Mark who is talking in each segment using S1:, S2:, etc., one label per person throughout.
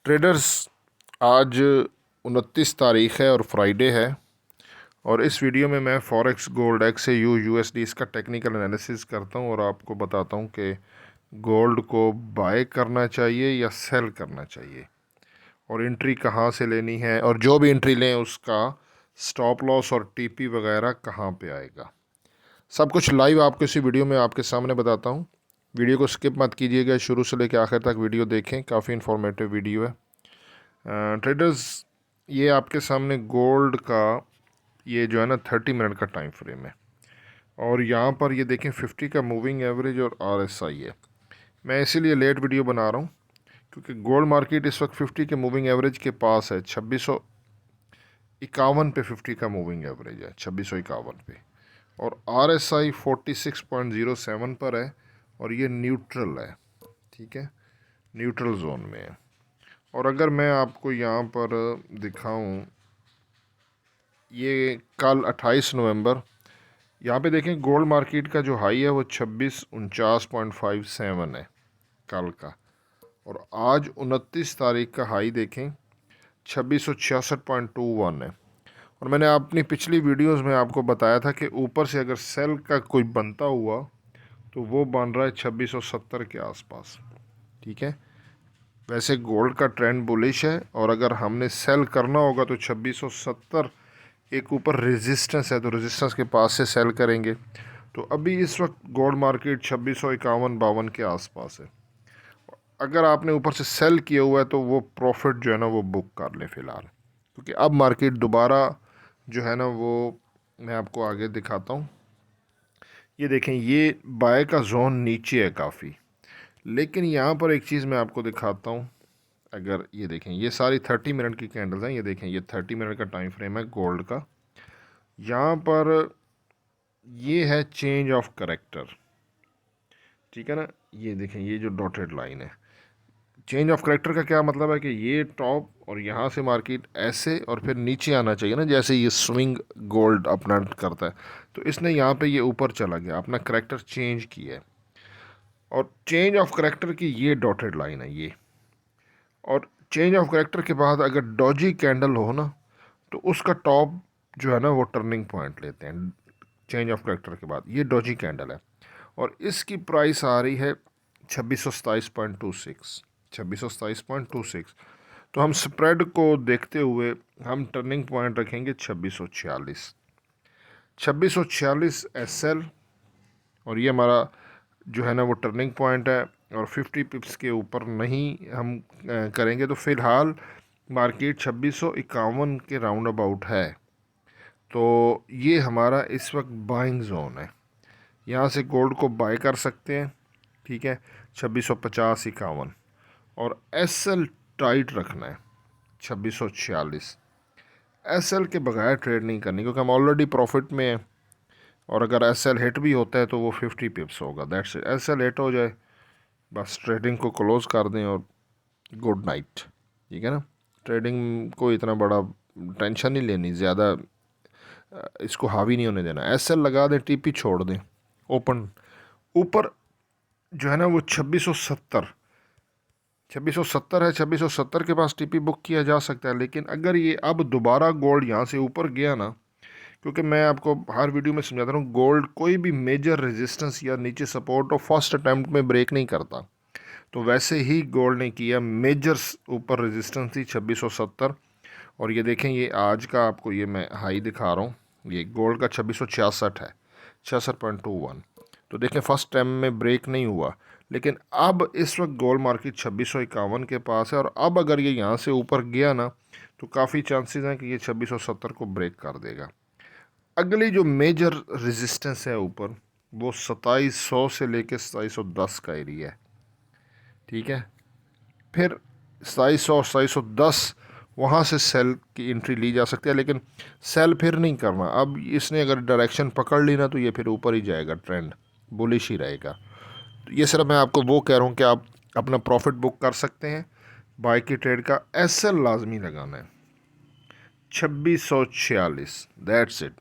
S1: Traders, आज 29 तारीख़ है और फ्राइडे है। और इस वीडियो में मैं फॉरेक्स गोल्ड XAU USD इसका टेक्निकल एनालिसिस करता हूँ और आपको बताता हूँ कि गोल्ड को बाय करना चाहिए या सेल करना चाहिए और एंट्री कहाँ से लेनी है, और जो भी एंट्री लें उसका स्टॉप लॉस और TP वगैरह कहाँ पे आएगा। सब कुछ लाइव आपको इसी वीडियो में आपके सामने बताता हूँ। वीडियो को स्किप मत कीजिएगा, शुरू से लेकर आखिर तक वीडियो देखें, काफ़ी इन्फॉर्मेटिव वीडियो है। ट्रेडर्स, ये आपके सामने गोल्ड का ये जो है ना 30 मिनट का टाइम फ्रेम है और यहाँ पर ये देखें 50 का मूविंग एवरेज और RSI है। मैं इसीलिए लेट वीडियो बना रहा हूँ क्योंकि गोल्ड मार्केट इस वक्त 50 के मूविंग एवरेज के पास है। 2651 पे 50 का मूविंग एवरेज है, 2651 पे, और RSI 46.07 पर है और ये न्यूट्रल है। ठीक है, न्यूट्रल जोन में है। और अगर मैं आपको यहाँ पर दिखाऊं, ये कल 28 नवंबर, यहाँ पे देखें गोल्ड मार्केट का जो हाई है वो 2649.57 है कल का, और आज 29 तारीख का हाई देखें 2666.21 है। और मैंने अपनी पिछली वीडियोस में आपको बताया था कि ऊपर से अगर सेल का कोई बनता हुआ तो वो बन रहा है 2670 के आसपास। ठीक है, वैसे गोल्ड का ट्रेंड बुलिश है और अगर हमने सेल करना होगा तो 2670 एक ऊपर रेजिस्टेंस है, तो रेजिस्टेंस के पास से सेल करेंगे। तो अभी इस वक्त गोल्ड मार्केट 2651-52 के आसपास है। अगर आपने ऊपर से सेल किया हुआ है तो वो प्रॉफिट जो है ना वो बुक कर लें फ़िलहाल, क्योंकि अब मार्केट दोबारा जो है ना वो मैं आपको आगे दिखाता हूँ। ये देखें, ये बाय का जोन नीचे है काफ़ी, लेकिन यहाँ पर एक चीज़ मैं आपको दिखाता हूँ। अगर ये देखें, ये सारी 30 मिनट की कैंडल्स हैं। ये देखें, ये 30 मिनट का टाइम फ्रेम है गोल्ड का। यहाँ पर ये है चेंज ऑफ करेक्टर। ठीक है ना, ये देखें, ये जो डॉटेड लाइन है, चेंज ऑफ करेक्टर का क्या मतलब है कि ये टॉप और यहाँ से मार्केट ऐसे और फिर नीचे आना चाहिए ना, जैसे ये स्विंग गोल्ड अपना करता है। तो इसने यहाँ पे ये ऊपर चला गया, अपना करेक्टर चेंज किया है, और चेंज ऑफ करेक्टर की ये डॉटेड लाइन है ये। और चेंज ऑफ करेक्टर के बाद अगर डॉजी कैंडल हो ना तो उसका टॉप जो है ना वो टर्निंग पॉइंट लेते हैं। चेंज ऑफ करेक्टर के बाद ये डॉजी कैंडल है और इसकी प्राइस आ रही है 2627.26, 2627.26। तो हम स्प्रेड को देखते हुए हम टर्निंग पॉइंट रखेंगे 2646, 2646 SL, और ये हमारा जो है ना वो टर्निंग पॉइंट है। और 50 पिप्स के ऊपर नहीं हम करेंगे। तो फ़िलहाल मार्केट 2651 के राउंड अबाउट है, तो ये हमारा इस वक्त बाइंग जोन है। यहाँ से गोल्ड को बाय कर सकते हैं। ठीक है, 2650-51, और SL टाइट रखना है 2646। SL के बगैर ट्रेड नहीं करनी, क्योंकि हम ऑलरेडी प्रॉफिट में हैं। और अगर SL हिट भी होता है तो वो 50 पिप्स होगा, दैट्स इट। SL हिट हो जाए बस ट्रेडिंग को क्लोज़ कर दें और गुड नाइट। ठीक है ना, ट्रेडिंग को इतना बड़ा टेंशन नहीं लेनी, ज़्यादा इसको हावी नहीं होने देना। SL लगा दें, TP छोड़ दें ओपन। ऊपर जो है ना वो 2670 है, 2670 के पास TP बुक किया जा सकता है। लेकिन अगर ये अब दोबारा गोल्ड यहाँ से ऊपर गया ना, क्योंकि मैं आपको हर वीडियो में समझाता हूँ गोल्ड कोई भी मेजर रेजिस्टेंस या नीचे सपोर्ट और फर्स्ट अटैम्प्ट में ब्रेक नहीं करता, तो वैसे ही गोल्ड ने किया। मेजर ऊपर रेजिस्टेंस थी 2670, और ये देखें, ये आज का आपको ये मैं हाई दिखा रहा हूँ, ये गोल्ड का 2666 है, 66.21। तो देखें फर्स्ट टाइम में ब्रेक नहीं हुआ, लेकिन अब इस वक्त गोल्ड मार्केट 2651 के पास है। और अब अगर ये यहाँ से ऊपर गया ना तो काफ़ी चांसेस हैं कि ये 2670 को ब्रेक कर देगा। अगली जो मेजर रेजिस्टेंस है ऊपर वो 2700 से लेके 2710 का एरिया है। ठीक है, फिर 2700-2710 वहाँ से सेल की एंट्री ली जा सकती है, लेकिन सेल फिर नहीं करना। अब इसने अगर डायरेक्शन पकड़ ली ना तो ये फिर ऊपर ही जाएगा, ट्रेंड बुलिश ही रहेगा। तो ये सिर्फ मैं आपको वो कह रहा हूँ कि आप अपना प्रॉफिट बुक कर सकते हैं। बाय की ट्रेड का SL लाजमी लगाना है 2646, दैट्स इट।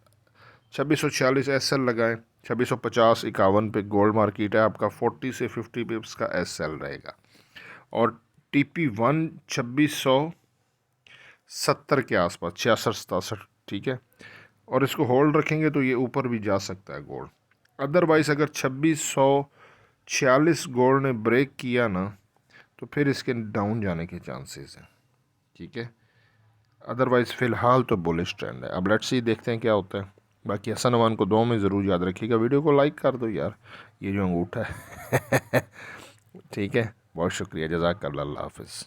S1: 2646 SL लगाएं। 2650-51 पे गोल्ड मार्केट है आपका, 40 से 50 पिप्स का SL रहेगा। और TP1 2670 के आसपास, 66-67, ठीक है। और इसको होल्ड रखेंगे तो ये ऊपर भी जा सकता है गोल्ड। अदरवाइज़ अगर 2646 गोल्ड ने ब्रेक किया ना तो फिर इसके डाउन जाने के चांसेस हैं, ठीक है। अदरवाइज़ फ़िलहाल तो बुलिश ट्रेंड है। अब लेट्स सी, देखते हैं क्या होता है। बाकी हसन अमान को दो में ज़रूर याद रखिएगा। वीडियो को लाइक कर दो यार, ये जो अंगूठा है ठीक है। बहुत शुक्रिया, जज़ाकल्लाह, अल्लाह हाफ़िज़।